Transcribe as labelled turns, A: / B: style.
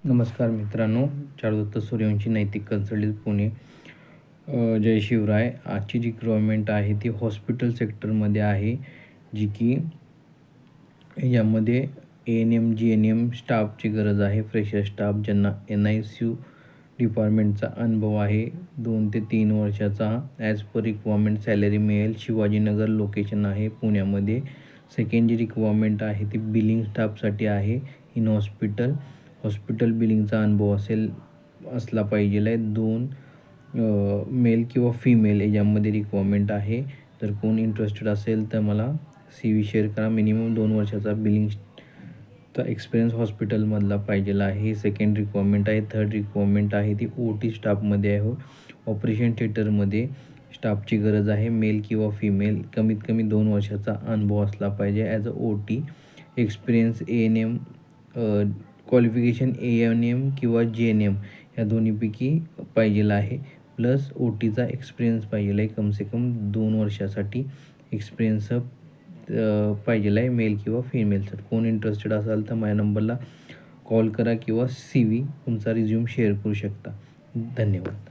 A: नमस्कार मित्रांनो, चारुदत्त सूर्यवंशी नैतिक कन्सल्टंट पुणे. जय शिवराय. आजची जी रिक्वायरमेंट आहे ती हॉस्पिटल सेक्टरमध्ये आहे, जी की यामध्ये ANM GNM स्टाफची गरज आहे. फ्रेशर स्टाफ ज्यांना NICU डिपार्टमेंटचा अनुभव आहे 2 ते 3 वर्षाचा. ॲज पर रिक्वायरमेंट सॅलरी मिळेल. शिवाजीनगर लोकेशन आहे पुण्यामध्ये. सेकंड जी रिक्वायरमेंट आहे ती बिलिंग स्टाफसाठी आहे. इन हॉस्पिटल बिलिंगचा अनुभव असला पाहिजे आहे. 2 मेल किंवा फिमेल याच्यामध्ये रिक्वायरमेंट आहे. जर कोण इंटरेस्टेड असेल तर मला CV शेअर करा. मिनिमम 2 वर्षाचा बिलिंगचा एक्सपिरियन्स हॉस्पिटलमधला पाहिजे आहे. ही सेकंड रिक्वायरमेंट आहे. थर्ड रिक्वायरमेंट आहे ती OT स्टाफमध्ये आहे. ऑपरेशन थिएटरमध्ये स्टाफची गरज आहे. मेल किंवा फिमेल. कमीत कमी 2 वर्षाचा अनुभव असला पाहिजे as OT. Experience ANM qualification ANM किंवा GNM ह्या दोन्हीपैकी पाहिजे आहे. प्लस OTचा एक्सपिरियन्स पाहिजे आहे. कम से कम 2 वर्षासाठी एक्सपिरियन्स पाहिजे आहे, मेल किंवा फिमेल. तर कोण इंटरेस्टेड असाल तर माझ्या नंबरला कॉल करा किंवा CV तुमचा रिझ्यूम शेअर करू शकता. धन्यवाद.